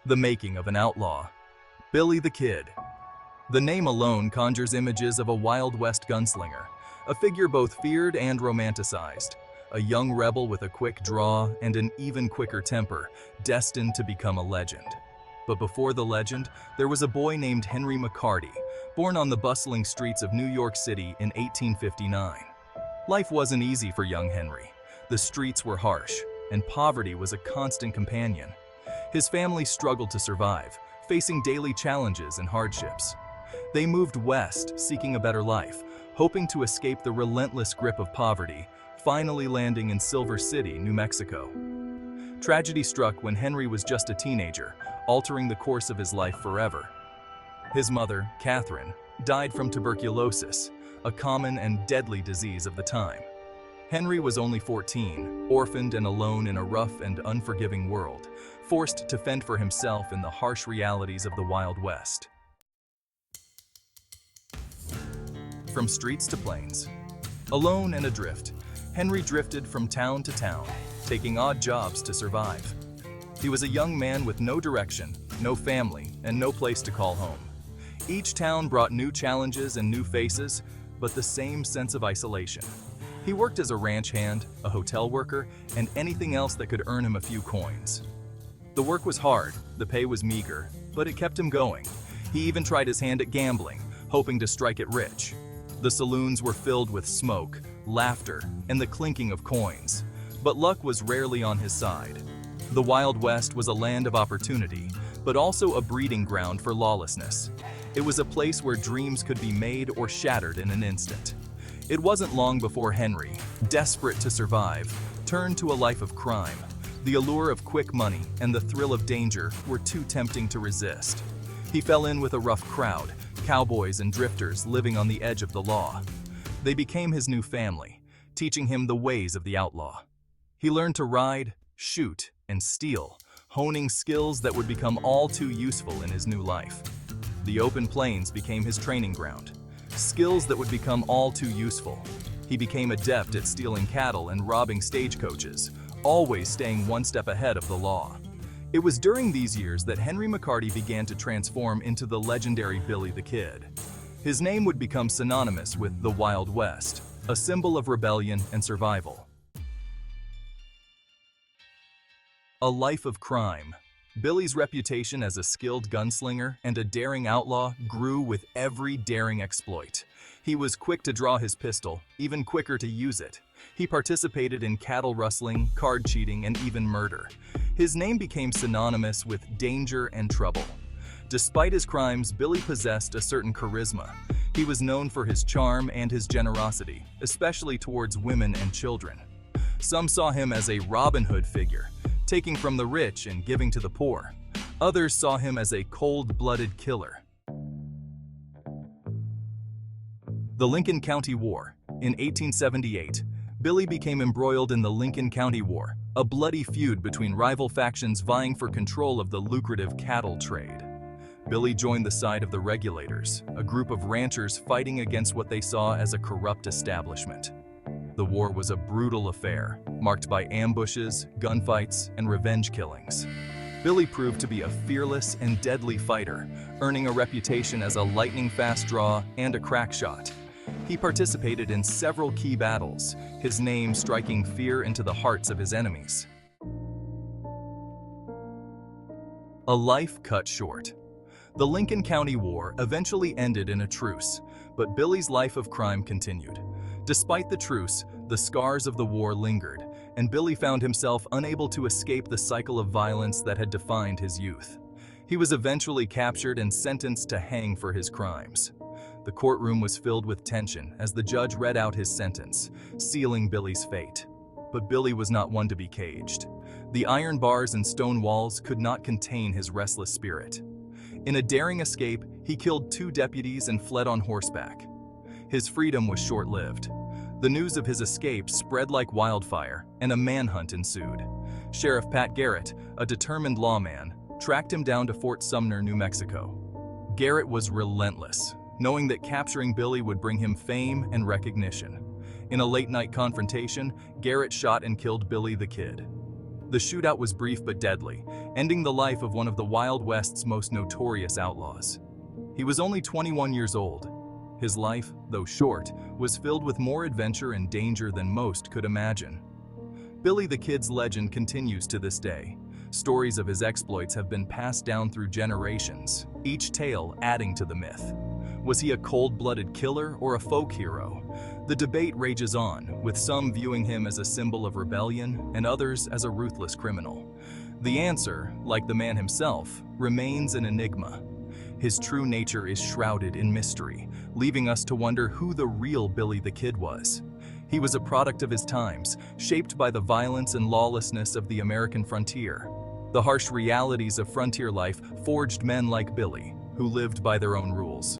The making of an outlaw. Billy the Kid. The name alone conjures images of a Wild West gunslinger, a figure both feared and romanticized, a young rebel with a quick draw and an even quicker temper, destined to become a legend. But before the legend, there was a boy named Henry McCarty, born on the bustling streets of New York City in 1859. Life wasn't easy for young Henry. The streets were harsh, and poverty was a constant companion. His family struggled to survive, facing daily challenges and hardships. They moved west, seeking a better life, hoping to escape the relentless grip of poverty, finally landing in Silver City, New Mexico. Tragedy struck when Henry was just a teenager, altering the course of his life forever. His mother, Catherine, died from tuberculosis, a common and deadly disease of the time. Henry was only 14, orphaned and alone in a rough and unforgiving world, forced to fend for himself in the harsh realities of the Wild West. From streets to plains. Alone and adrift, Henry drifted from town to town, taking odd jobs to survive. He was a young man with no direction, no family, and no place to call home. Each town brought new challenges and new faces, but the same sense of isolation. He worked as a ranch hand, a hotel worker, and anything else that could earn him a few coins. The work was hard, the pay was meager, but it kept him going. He even tried his hand at gambling, hoping to strike it rich. The saloons were filled with smoke, laughter, and the clinking of coins. But luck was rarely on his side. The Wild West was a land of opportunity, but also a breeding ground for lawlessness. It was a place where dreams could be made or shattered in an instant. It wasn't long before Henry, desperate to survive, turned to a life of crime. The allure of quick money and the thrill of danger were too tempting to resist. He fell in with a rough crowd, cowboys and drifters living on the edge of the law. They became his new family, teaching him the ways of the outlaw. He learned to ride, shoot, and steal, honing skills that would become all too useful in his new life. The open plains became his training ground, skills that would become all too useful. He became adept at stealing cattle and robbing stagecoaches, always staying one step ahead of the law. It was during these years that Henry McCarty began to transform into the legendary Billy the Kid. His name would become synonymous with the Wild West, a symbol of rebellion and survival. A life of crime. Billy's reputation as a skilled gunslinger and a daring outlaw grew with every daring exploit. He was quick to draw his pistol, even quicker to use it. He participated in cattle rustling, card cheating, and even murder. His name became synonymous with danger and trouble. Despite his crimes, Billy possessed a certain charisma. He was known for his charm and his generosity, especially towards women and children. Some saw him as a Robin Hood figure, taking from the rich and giving to the poor. Others saw him as a cold-blooded killer. The Lincoln County War. In 1878, Billy became embroiled in the Lincoln County War, a bloody feud between rival factions vying for control of the lucrative cattle trade. Billy joined the side of the Regulators, a group of ranchers fighting against what they saw as a corrupt establishment. The war was a brutal affair, marked by ambushes, gunfights, and revenge killings. Billy proved to be a fearless and deadly fighter, earning a reputation as a lightning-fast draw and a crack shot. He participated in several key battles, his name striking fear into the hearts of his enemies. A life cut short. The Lincoln County War eventually ended in a truce, but Billy's life of crime continued. Despite the truce, the scars of the war lingered, and Billy found himself unable to escape the cycle of violence that had defined his youth. He was eventually captured and sentenced to hang for his crimes. The courtroom was filled with tension as the judge read out his sentence, sealing Billy's fate. But Billy was not one to be caged. The iron bars and stone walls could not contain his restless spirit. In a daring escape, he killed 2 deputies and fled on horseback. His freedom was short-lived. The news of his escape spread like wildfire, and a manhunt ensued. Sheriff Pat Garrett, a determined lawman, tracked him down to Fort Sumner, New Mexico. Garrett was relentless, knowing that capturing Billy would bring him fame and recognition. In a late-night confrontation, Garrett shot and killed Billy the Kid. The shootout was brief but deadly, ending the life of one of the Wild West's most notorious outlaws. He was only 21 years old. His life, though short, was filled with more adventure and danger than most could imagine. Billy the Kid's legend continues to this day. Stories of his exploits have been passed down through generations, each tale adding to the myth. Was he a cold-blooded killer or a folk hero? The debate rages on, with some viewing him as a symbol of rebellion and others as a ruthless criminal. The answer, like the man himself, remains an enigma. His true nature is shrouded in mystery, leaving us to wonder who the real Billy the Kid was. He was a product of his times, shaped by the violence and lawlessness of the American frontier. The harsh realities of frontier life forged men like Billy, who lived by their own rules.